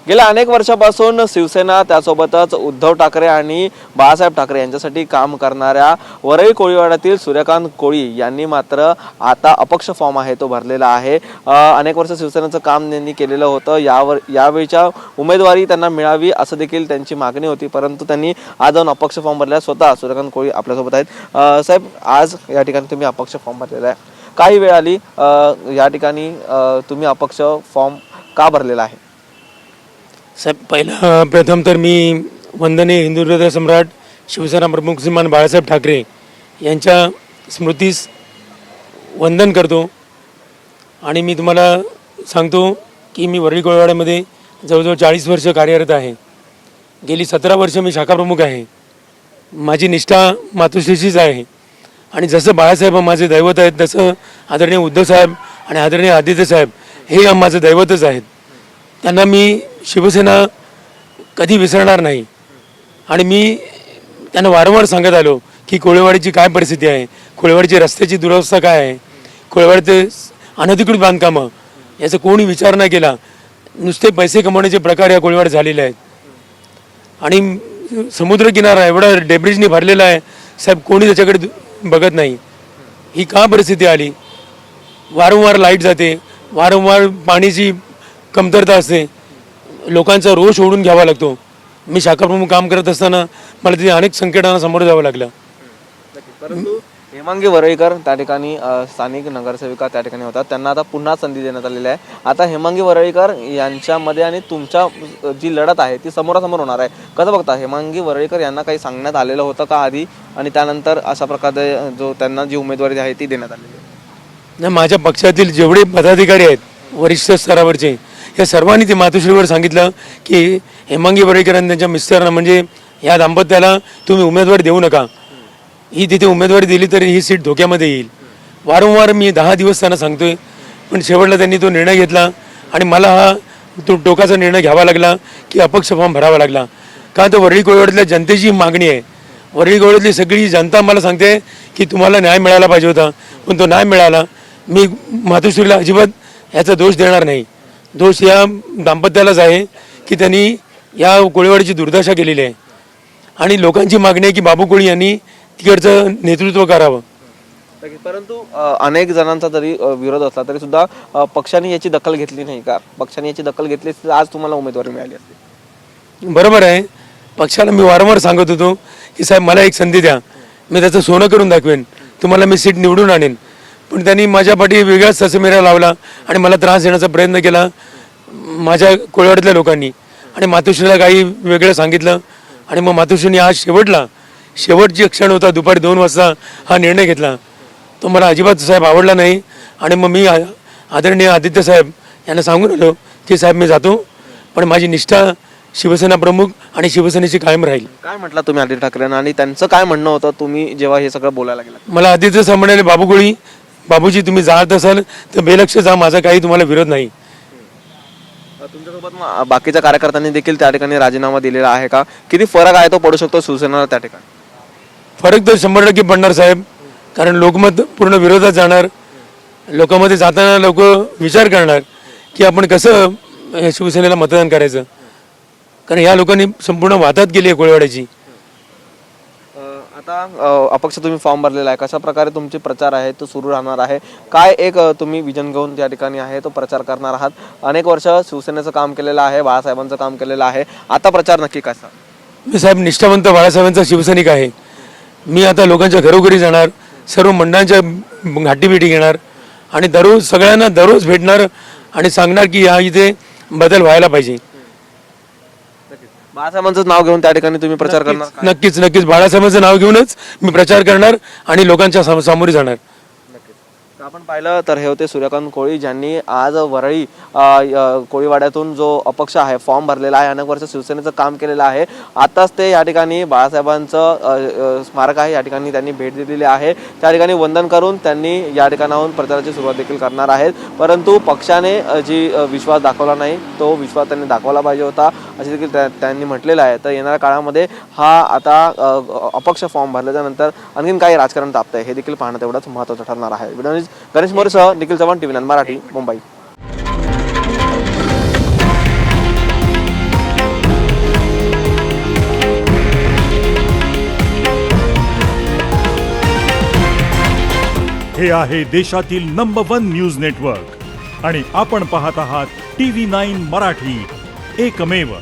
गेल्या अनेक वर्षापासून शिवसेना त्यासोबतच उद्धव ठाकरे आणि बाळासाहेब ठाकरे यांच्यासाठी काम करणाऱ्या वरळी कोळीवाड्यातील सूर्यकांत कोळी यांनी मात्र आता अपक्ष फॉर्म आहे तो भरलेला आहे। अनेक वर्ष शिवसेनेचं काम त्यांनी केलेलं होतं। यावेळीच्या उमेदवारी त्यांना मिळावी असं देखील त्यांची मागणी होती, परंतु त्यांनी आज जाऊन अपक्ष फॉर्म भरला। स्वतः सूर्यकांत कोळी आपल्यासोबत आहेत। साहेब, आज या ठिकाणी तुम्ही अपक्ष फॉर्म भरलेला आहे, काही वेळ आली या ठिकाणी तुम्ही अपक्ष फॉर्म का भरलेला आहे? साहेब, प्रथम तर मी वंदनीय हिंदू हृदय सम्राट शिवसेना प्रमुख श्रीमान बाळासाहेब ठाकरे यांच्या स्मृतीस वंदन करतो। आणि मी तुम्हाला सांगतो की मी वरळी कोळीवाड्यामध्ये जवळजवळ 40 वर्ष कार्यरत आहे। गेली 17 वर्ष मी शाखा प्रमुख आहे। माझी निष्ठा मातोश्रीचीच आहे आणि जसं बाळासाहेब माझे दैवत आहेत तसं आदरणीय उद्धव साहेब आणि आदरणीय आदित्य साहेब हे माझं दैवतच आहेत। त्यांना मी शिवसेना कधी विसरणार नाही आणि मी त्यांना वारंवार सांगत आलो की कोळीवाडीची काय परिस्थिती आहे, कोळीवाडीची रस्त्याची दुरवस्था काय आहे, कोळीवाडीचे अनधिकृत बांधकामं याचा कोणी विचार नाही केला। नुसते पैसे कमवण्याचे प्रकार या कोळीवाडीत झालेले आहेत आणि समुद्रकिनारा एवढा डेब्रिजनी भरलेला आहे साहेब, कोणी त्याच्याकडे बघत नाही। ही का परिस्थिती आली? वारंवार लाईट जाते, वारंवार पाण्याची कमतरता असते, लोकांचा रोष ओढून घ्यावा लागतो। मी शाखा प्रमुख काम करत असताना मला तिथे अनेक संकटांना सामोरं जावं लागलं। परंतु हेमांगी वरळीकर त्या ठिकाणी स्थानिक नगरसेविका त्या ठिकाणी होतात, त्यांना आता पुन्हा संधी देण्यात आलेली आहे। आता हेमांगी वरळीकर यांच्यामध्ये आणि तुमच्या जी लढत आहे ती समोरासमोर होणार आहे, कसं बघता? हेमांगी वरळीकर यांना काही सांगण्यात आलेलं होतं का आधी, आणि त्यानंतर अशा प्रकारे जो त्यांना जी उमेदवारी आहे ती देण्यात आलेली आहे? नाही, माझ्या पक्षातील जेवढे पदाधिकारी आहेत वरिष्ठ स्तरावरचे या सर्वांनी ते मातोश्रीवर सांगितलं की हेमांगी वरळीकरांनी त्यांच्या मिस्टरांना म्हणजे या दाम्पत्याला तुम्ही उमेदवारी देऊ नका। ही तिथे उमेदवारी दिली तरी ही सीट धोक्यामध्ये येईल। वारंवार मी 10 दिवस त्यांना सांगतोय, पण शेवटला त्यांनी तो निर्णय घेतला आणि मला हा टोकाचा निर्णय घ्यावा लागला की अपक्ष फॉर्म भरावा लागला। का तर वरळी कोळीवाड्यातल्या जनतेची मागणी आहे। वरळी कोळीवाड्यातली सगळी जनता मला सांगते की तुम्हाला न्याय मिळाला पाहिजे होता, पण तो नाही मिळाला। मी मातोश्रीला अजिबात याचा दोष देणार नाही। दोष या दाम्पत्यालाच आहे की त्यांनी या कोळीवाडीची दुर्दशा केलेली आहे आणि लोकांची मागणी आहे की बाबू कोळी यांनी तिकडचं नेतृत्व करावं। परंतु अनेक जणांचा जरी विरोध असला तरी सुद्धा पक्षाने याची दखल घेतली नाही का? पक्षाने याची दखल घेतली तर आज तुम्हाला उमेदवारी मिळाली असते। बरोबर आहे, पक्षाला मी वारंवार सांगत होतो की साहेब मला एक संधी द्या, मी त्याचं सोनं करून दाखवेन, तुम्हाला मी सीट निवडून आणेन। पण त्यांनी माझ्या पाठी वेगळाच ससेमिरा लावला आणि मला त्रास देण्याचा प्रयत्न केला माझ्या कोळीवाड्यातल्या लोकांनी, आणि मातोश्रीला काही वेगळं सांगितलं। आणि मग मातोश्रीने आज शेवटची क्षण होता, दुपारी 2 वाजता हा निर्णय घेतला। तो मला अजिबात साहेब आवडला नाही आणि मग मी आदरणीय आदित्य साहेब यांना सांगून आलो की साहेब मी जातो, पण माझी निष्ठा शिवसेना प्रमुख आणि शिवसेनेची कायम राहील। काय म्हटलं तुम्ही आदित्य ठाकरेंना आणि त्यांचं काय म्हणणं होतं तुम्ही जेव्हा हे सगळं बोलायला गेला? मला आदित्य साहेब म्हणाले, बाबू कोळी बाबूजी तुम्ही जात असाल तर बेलक्ष जा, माझा काही तुम्हाला विरोध नाही। तुमच्यासोबत बाकीच्या कार्यकर्त्यांनी देखील त्या ठिकाणी राजीनामा दिलेला आहे का? किती फरक आहे तो पडू शकतो शिवसेनेला त्या ठिकाणी? फरक तर 100% पडणार साहेब, कारण लोकमत पूर्ण विरोधात जाणार। लोकांमध्ये जाताना लोक विचार करणार की आपण कसं शिवसेनेला मतदान करायचं, कारण या लोकांनी संपूर्ण वादात गेली आहे कोळीवाड्याची। आता अपक्ष तुम्ही फॉर्म भरलेला आहे, कशा प्रकारे तुमचे प्रचार आहे तो सुरू राहणार आहे? काय एक तुम्ही विजन घेऊन त्या ठिकाणी आहे तो प्रचार करणार आहात? अनेक वर्ष शिवसेनेचं काम केलेलं आहे, बाळासाहेबांचं काम केलेलं आहे, आता प्रचार नक्की कसा? मी साहेब निष्ठावंत बाळासाहेबांचा शिवसैनिक आहे। मी आता लोकांच्या घरोघरी जाणार, सर्व मंडळांच्या गाठीभेटी घेणार आणि सगळ्यांना दररोज भेटणार आणि सांगणार की या इथे बदल व्हायला पाहिजे। बाळासाहेबांचं नाव घेऊन त्या ठिकाणी तुम्ही प्रचार करणार? नक्कीच बाळासाहेबांचं नाव घेऊनच मी प्रचार करणार आणि लोकांच्या सामोरे जाणार। आपण पाहिलं तर हे होते सूर्यकांत कोळी, ज्यांनी आज वरळी कोळीवाड्यातून जो अपक्ष आहे फॉर्म भरलेला आहे, अनेक वर्ष शिवसेनेचं काम केलेलं आहे। आताच ते या ठिकाणी बाळासाहेबांचं स्मारक आहे या ठिकाणी त्यांनी भेट दिलेली आहे, त्या ठिकाणी वंदन करून त्यांनी या ठिकाणाहून प्रचाराची सुरुवात देखील करणार आहेत। परंतु पक्षाने जी विश्वास दाखवला नाही तो विश्वास त्यांनी दाखवला पाहिजे होता असे देखील त्यांनी म्हटलेलं आहे। तर येणाऱ्या काळामध्ये हा आता अपक्ष फॉर्म भरल्यानंतर आणखीन काही राजकारण तापतंय हे देखील पाहणं तेवढंच महत्त्वाचं ठरणार आहे। गणेश मोरेसह निखिल चव्हाण, TV9 मराठी, मुंबई। हे आहे देशातील नंबर 1 न्यूज नेटवर्क आणि आपण पाहत आहात TV9 मराठी, एकमेव.